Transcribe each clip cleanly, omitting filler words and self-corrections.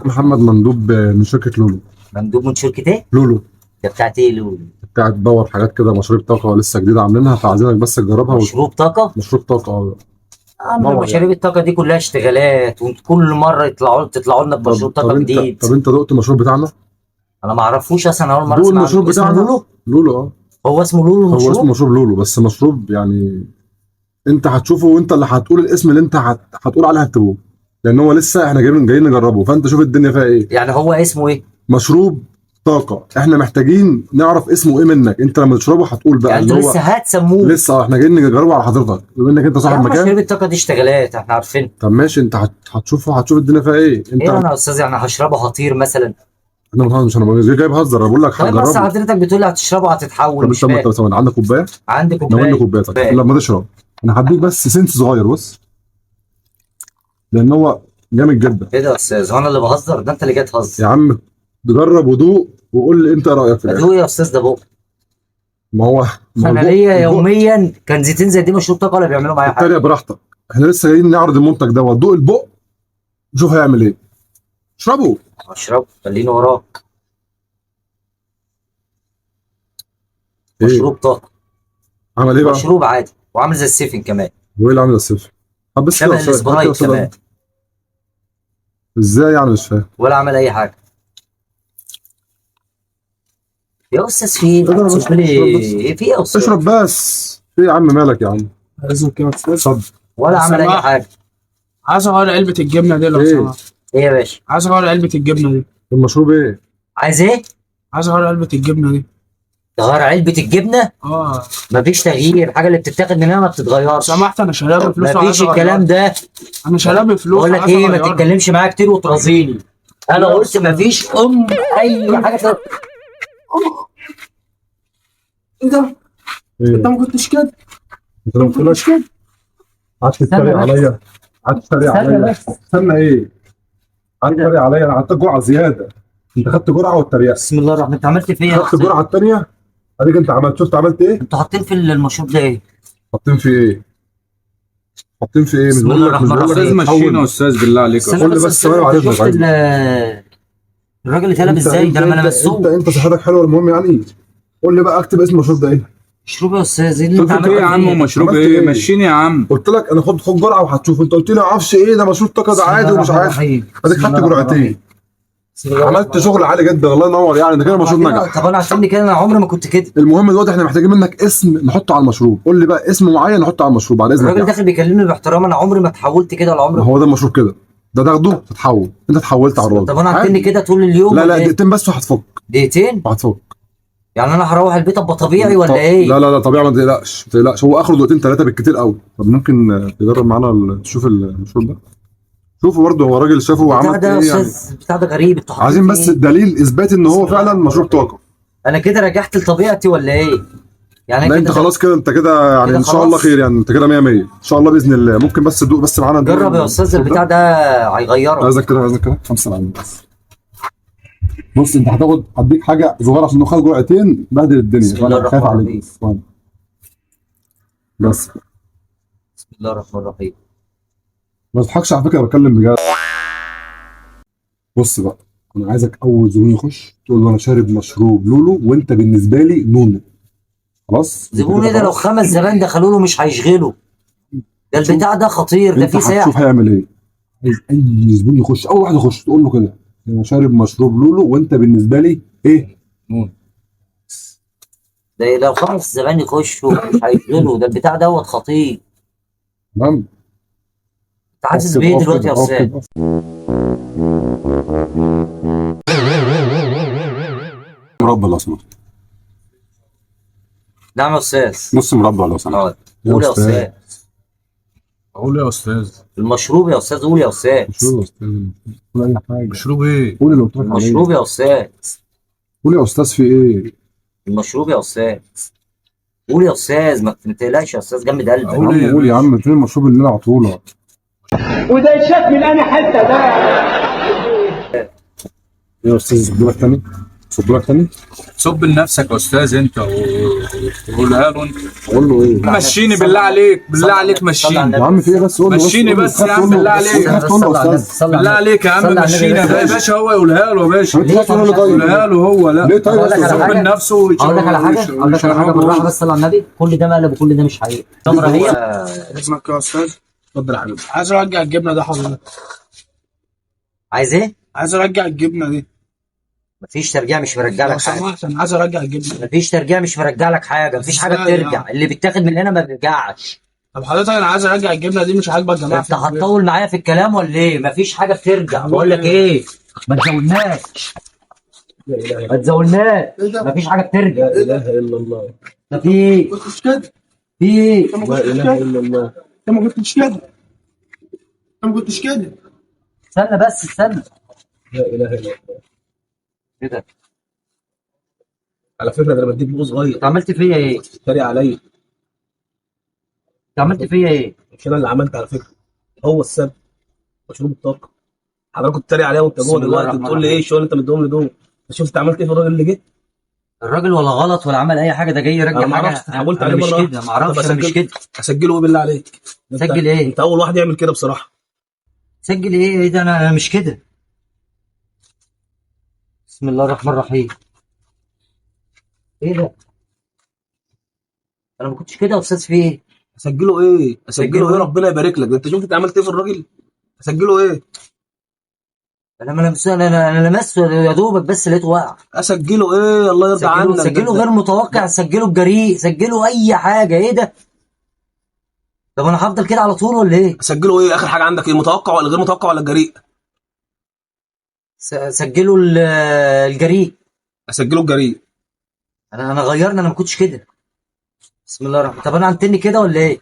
محمد مندوب من شركة لولو. مندوب من شركة ايه؟ لولو ده بتاعت ايه لولو؟ بتاعت باور حاجات كده، مشروب طاقة لسه جديدة عاملينها، فعايزينك بس تجربها. مشروب طاقة؟ مشروب طاقة عم باور مشاريب يعني. الطاقة دي كلها اشتغالات، وانتوا كل مرة تطلعوا لنا بمشروب طاقة جديد. طب انت دقت المشروب بتاعنا؟ انا ما اعرفوش اصلا، اول مرة دوق اسمع المشروب عنه. اسمه بتاعنا. لولو؟ لولو هو اسمه لولو هو المشروب؟ اسمه مشروب لولو، بس مشروب يعني انت هتشوفه وانت اللي هتقول الاسم اللي انت هتقول عليه هتكتبه، لان هو لسه احنا جايين نجربه، فانت شوف الدنيا فيها ايه. يعني هو اسمه ايه؟ مشروب طاقة. احنا محتاجين نعرف اسمه ايه منك، انت لما تشربه هتقول بقى يعني اللي انتوا هو لسه هتسموه؟ لسه احنا جايين نجربه على حضرتك بما انك انت صاحب يا عم مكان. مشاريب الطاقة دي اشتغالات احنا عارفين. طب ماشي، انت هتشوفه، هتشوف الدنيا فيها ايه انت. ايه انا يا استاذ يعني هشربه هطير مثلا؟ انا مش جاي بهزر، انا بقول لك طيب بس هتجربه. حضرتك بتقول لي هتشربه هتتحول، طب مش انت فاهم. ثواني، عندك كوبايه؟ عندي ناولني كوبايه. كوبايتك لما تشرب. انا هديك بس سنس صغير بص، لان هو جامد جدا. ايه ده يا استاذ؟ هو انا اللي بهزر؟ ده انت اللي جاي تهزر يا عم جرب ودوق وقول لي انت ايه رايك في الاخر. ادوق يا استاذ ده بق. ما هو انا ليا يوميا كنزتين زي دي مشروب طاقه ولا بيعملوا معايا حاجه؟ اتريق براحتك، احنا لسه جايين نعرض المنتج ده، دوق البق شوف هيعمل ايه. اشربه. اشرب، خليني وراك. ايه؟ مشروب طاقه. عمل ايه بقى؟ مشروب عادي وعامل زي السيفن كمان. هو ايه اللي عامل الصفر؟ طب بس شبه السبرايت كمان. ازاي يعني؟ مش فاهم. ولا عمل اي حاجه. يا استاذ في ايه؟ في ايه يا استاذ؟ اشرب بس. ايه يا عم مالك يا عم؟ عايزهم كده اتفضل. ولا عمل اي حاجه. عايز اغير علبة الجبنة دي لو ايه؟ سمحت. ايه يا باشا؟ عايز اغير علبة الجبنة دي. المشروب ايه؟ عايز ايه؟ عايز اغير علبة الجبنة دي. تغير علبه الجبنه؟ مفيش تغيير، الحاجه اللي بتتاخد منها ما بتتغيرش. سمحت انا شاريها بفلوس مفيش الكلام ده. انا شاريها بفلوس. بقول لك ايه، ما تتكلمش معايا كتير وترازيني. انا قلت مفيش اي حاجه. ايه ده؟ انت ما كنتش كده. انت ما كنتش كده. قعدت تتريق عليا. استنى ايه؟ قعدت تتريق عليا، انا قعدت جرعه زياده. انت خدت جرعه واتريقت. بسم الله الرحمن. انت عملت فيا خدت الجرعه الثانيه. اديك انت شفت عملت ايه؟ انتوا حاطين في المشروب ده ايه؟ حاطين في ايه؟ بسم الله الرحمن الرحيم. استاذ مشينا استاذ بالله عليك. قول لي بس ثواني معلش. شفت الراجل اللي اتقلب ازاي ده لما لمسوه؟ انت صحتك حلوه المهم يعني. قول لي بقى اكتب اسم المشروب ده ايه؟ مشروب يا استاذ. ايه اللي انت مشروب عملته ايه يا عم؟ مشروب ايه؟ مشيني يا عم. قلت لك انا خد جرعه وهتشوف. انت قلت لي ما اعرفش ايه ده مشروب طاقه ده عادي ومش عارف. اديك خدت جرعتين. عملت شغل عالي جدا الله ينور يعني. ده كده المشروب نجح. طب انا عشان كده انا عمري ما كنت كده. المهم دلوقتي احنا محتاجين منك اسم نحطه على المشروب. قول لي بقى اسم معين نحطه على المشروب بعد اذنك. الراجل داخل بيكلمني باحترام، انا عمري ما اتحولت كده ولا عمري. هو ده المشروب كده. ده تاخده تتحول. انت اتحولت على الراجل. طب انا هتني كده طول اليوم؟ لا دقيقتين بس وهتفك. دقيقتين؟ وهتفك. يعني انا هروح البيت ابقى طبيعي ولا ايه؟ لا طبيعي، ما تقلقش هو اخره دقيقتين ثلاثه بالكتير قوي. طب ممكن تجرب معانا تشوف المشروب ده؟ شوفوا برضه هو راجل شافه وعمل ايه يعني. بتاع ده غريب. عايزين بس دليل اثبات ان هو فعلا مشروب طاقه. انا كده رجعت لطبيعتي ولا ايه؟ يعني لا انت خلاص كده، انت كده يعني ان شاء الله خير يعني. انت كده 100 100 ان شاء الله باذن الله. ممكن بس تدوق بس معانا. جرب يا استاذ البتاع ده هيغيرك. عايزك كده 5 ثواني بس. بص انت هديك حاجه صغيره عشان خد جرعتين بهدل الدنيا وانا خايف عليك. بس بسم الله الرحمن الرحيم. ما تضحكش على فكره، بتكلم بجد. بص بقى، انا عايزك اول زبون يخش تقول له انا شارب مشروب لولو وانت بالنسبه لي نونو. خلاص؟ زبون ايه ده؟ لو 5 زبائن دخلوا له مش هيشغله. ده البتاع ده خطير، ده فيه ساعه. شوف هيعمل ايه. عايز اي زبون يخش، اول واحد يخش تقول له كده انا شارب مشروب لولو وانت بالنسبه لي ايه؟ نونو. ده لو 5 زبائن يخشوا مش هيشغله. ده البتاع دوت خطير. تمام. انت حاسس بايه دلوقتي يا استاذ؟ مربى لو سمحت. نعم يا استاذ. نص مربى لو سمحت. قول يا استاذ. قول يا استاذ. المشروب يا استاذ. قول يا استاذ. مشروب يا استاذ. قول اي حاجه. مشروب ايه؟ قول اللي قلت لك عليه. المشروب يا استاذ. قول يا استاذ في ايه؟ المشروب يا استاذ. قول يا استاذ. ما تقلقش يا استاذ، جنب قلبك. قول يا عم فين المشروب اللي انا عطولك؟ وده يتشاف من انا حته ده. يا استاذ اديلك تاني. صب لك تاني. صب لنفسك يا استاذ انت وقولها له انت. قول له ايه؟ مشيني بالله عليك، بالله عليك مشيني يا عم في ايه بس؟ قول له مشيني بس يا عم بالله عليك. بالله عليك يا عم مشينا يا باشا. هو يقولها له يا باشا. يقولها له هو. لا ليه طيب؟ أقول لك على صب حاجة. لنفسه اقول لك على حاجه بالراحه بس صلى على النبي. كل ده مقلب وكل ده مش حقيقي. الكاميرا هي اسمك يا استاذ؟ اتفضل يا حبيبي. عايز ارجع الجبنه دي حضرتك. عايز ايه؟ عايز ارجع الجبنه دي. مفيش ترجيع، مش مرجع لو لك حاجه. سمحت انا عايز ارجع الجبنه. مفيش ترجيع، مش مرجع لك حاجه. مفيش حاجه إزاي بترجع. يعني؟ اللي بيتاخد من هنا ما بيرجعش. طب حضرتك انا عايز ارجع الجبنه دي، مش عاجبك يا جماعه؟ انت هتطول معايا في الكلام ولا ايه؟ مفيش حاجه بترجع. بقول لك ايه، ما تزودناش ما تزودناش. مفيش حاجه بترجع. لا اله الا الله. ده في ايه؟ ما كنتش كده. في ايه؟ لا اله الا الله. انت ما كنتش كده. انت ما كنتش كده. استنى بس استنى. لا اله الا الله. كده على فكره ده انا بديك بوز صغير. انت عملت فيا ايه؟ تتريق عليا. انت عملت فيا ايه؟ مش انا اللي عملت على فكره. هو السبب. مشروب الطاقه. حضرتك كنت بتتريق عليا وانت بسم جوه الله دلوقتي الرحمن بتقول لي ايه الشغل اللي انت مديهم لي دول. شوف انت عملت ايه في الراجل اللي جه. الراجل ولا غلط ولا عمل اي حاجه. ده جاي يرجع انا ما حاجه. اعرفش اتحولت انا عليه مش مره كده. ما اعرفش. انا مش كده. اسجله ايه بالله عليك؟ سجل ايه؟ انت اول واحد يعمل كده بصراحه. سجل ايه؟ ايه ده؟ انا مش كده. بسم الله الرحمن الرحيم. ايه ده؟ انا ما كنتش كده يا استاذ. في ايه؟ اسجله ايه؟ اسجله سجله ايه؟ إيه؟ ربنا يبارك لك. ده انت شفت انت عملت ايه في الراجل؟ اسجله ايه؟ انا لمسته يا دوبك بس لقيته واقع. اسجله ايه؟ الله يرضى عنك. سجله غير متوقع. سجله بجريء. سجله اي حاجه. ايه ده؟ طب انا هفضل كده على طول ولا ايه؟ اسجله ايه؟ اخر حاجه عندك ايه؟ متوقع ولا غير متوقع ولا جريء؟ سجله الجريء. اسجله الجريء. انا غيرنا. انا ما كنتش كده. بسم الله الرحمن. طب انا عنتني كده ولا ايه؟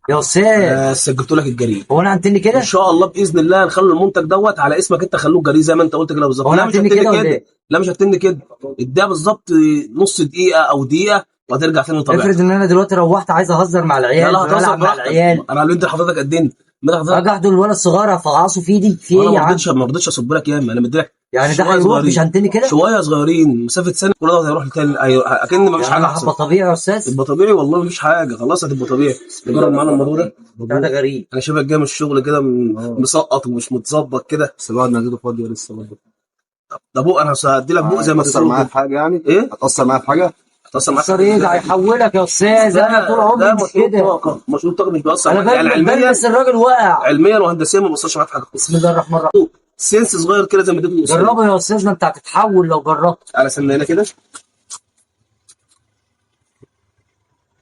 يا استاذ سجلت لك الجريء. هو انا عنتني كده؟ ان شاء الله باذن الله نخلي المنتج دوت على اسمك انت. خلوه جريء زي ما انت قلت كده بالظبط. هو لا انا مش عنتني هتني كده ولا كده. ايه؟ لا مش هتني كده. اديها بالظبط نص دقيقه او دقيقه وهترجع تاني لطبيعتك. افرض ان انا دلوقتي روحت عايز اهزر مع العيال. لا هتهزر العب مع براحتك. العيال. انا اللي انت حضرتك قد ايه؟ اجي اجي احضن الولد الصغير افعصه في ايدي. في ايه انا يا عم؟ ما رضيتش اصب لك ياما. انا مديلك يعني ده شوية هيروح صغيرين. مش عنتني كده؟ شويه صغيرين مسافه سنه كل ده هيروح تاني. اكن ما فيش يعني حاجه انا احسن. هبقى طبيعي يا استاذ؟ تبقى طبيعي والله مفيش حاجه. خلاص هتبقى طبيعي. نجرب معانا الموضوع ده. ده غريب. انا شايفك جاي من الشغل كده مسقط ومش متظبط كده. بس الواحد نجده فاضي لسه برضه. ده بوق. انا هدي لك بوق زي ما هتأثر معايا تقول في حاجه يعني؟ ايه؟ هتأثر معايا في حاجه؟ هتأثر معاك صار ايه ده؟ هيحولك يا استاذ. انا طول عمري مش كده. مشروب طاقه مش بيأثر انا معاك. يعني علميا بلبس الراجل واقع. علميا وهندسيا ما بيأثرش معاك في حاجه. بسم الله الرحمن الرحيم. سنس صغير كده زي ما اديته الأستاذ. جربه يا استاذ. ما انت هتتحول لو جربت. على سنه هنا كده.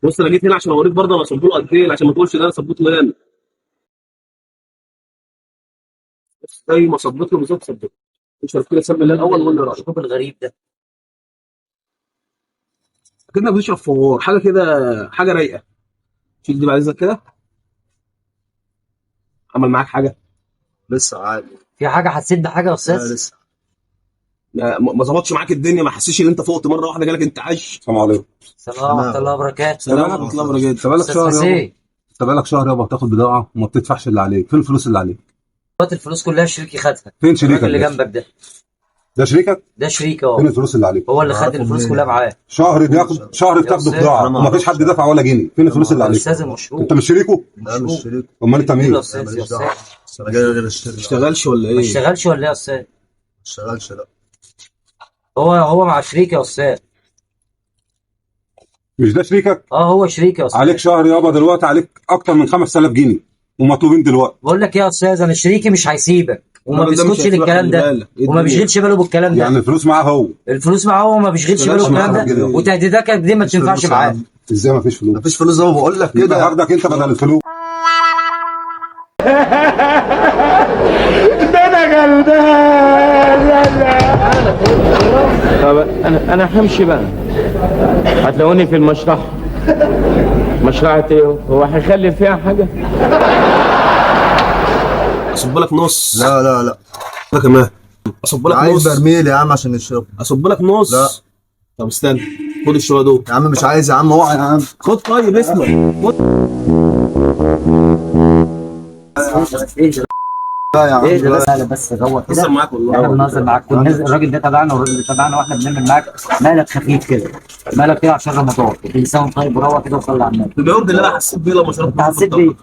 بص انا جيت هنا عشان اوريك برضه انا صبيت له قد ايه عشان ما تقولش ده انا صبيت له ياما. بص زي ما صبيت له بالظبط صبيت. اشرب كده سم الله الاول وقول لي رايك. الشوب الغريب ده. كأنك بتشرب فوار حاجه كده. حاجه رايقه. شيل دي بعد اذنك كده. عمل معاك حاجه؟ لسه عادي. في حاجه حسيت بحاجه يا لا استاذ؟ لسه. ما ظبطش معاك الدنيا. ما حسيش ان انت فقت مره واحده جالك انتعاش. السلام عليكم. السلام ورحمه الله وبركاته. سلام ورحمه الله وبركاته. انت بقالك استاذ شهر يابا. حسين انت بقالك شهر يابا بتاخد بضاعه وما بتدفعش اللي عليك. فين الفلوس اللي عليك؟ دلوقتي الفلوس كلها شريكي خدها. فين شريكك؟ الراجل اللي ده؟ جنبك ده. ده شريكك؟ ده شريكي فين اهو. الفلوس اللي عليك؟ هو اللي خد الفلوس كلها معاه. شهر بياخد شهر بتاخد أستاذ، بضاعه ومفيش حد دفع ولا جنيه. فين الفلوس اللي عليك؟ استاذ المشروع. انت مش شريكه؟ لا مش شريك. امال انت مين؟ يا استاذ يا استاذ. بس انا جاي غير اشتري. ما اشتغلش ولا ما ايه؟ اشتغلش ولا ايه يا استاذ؟ ما اشتغلش لا. هو مع شريكي يا استاذ. مش ده شريكك؟ هو شريكي يا استاذ. عليك شهر يابا دلوقتي عليك اكتر من 5000 جنيه ومطلوبين دلوقتي. بقول لك ايه يا استاذ، انا شريكي مش هيسيبك وما الراجل ده مش بيسكتش هيسيبك، للكلام خلي ده. بالك. إيه وما الدنيا؟ بيشغلش باله بالكلام ده. يعني الفلوس معاه هو. الفلوس معاه هو ما بيشغلش باله بالكلام ده. كده. وتهديداتك دي ما تنفعش فلوس معاه. ازاي مفيش فلوس؟ مفيش فلوس زي ما بقول لك كده كده. هاخدك انت بدل الفلوس. طب انا همشي بقى. هتلاقوني في المشرحه. مشرحه ايه؟ هو هيخلي فيها حاجه؟ اصب لك نص. لا لا لا. ده كمان. اصب لك عايز نص. برميل يا عم عشان نشرب. اصب لك نص. لا. طب استنى. خد الشويه دول. يا عم مش عايز يا عم. اوعى يا عم. خد طيب اسمع. خد. لا يا عم ايه ده لا. بس روق كده. بهزر معاك والله. احنا بنهزر معاك، الراجل ده تبعنا والراجل ده تبعنا واحنا بنعمل معاك. مالك خفيف كده، مالك كده عشان رمضان، كل سنه وانت طيب وروق كده وصلي على النبي. بجد اللي انا حسيت بيه لما شربت انت حسيت بيه؟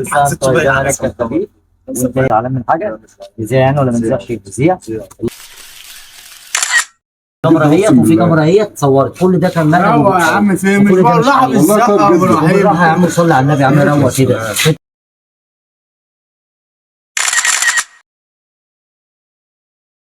حسيت طيب بيه عليك خفيف. وانت زعلان من حاجه؟ تذيع يعني ولا ما تذيعش؟ تذيع. كاميرا هي وفي كاميرا هي اتصورت، كل ده كان مالك. يا عم فين مش كل ده مش بالراحه حقيقي. بالزقه يا ابراهيم. بالراحه يا عم، صلي على النبي يا عم، روق كده.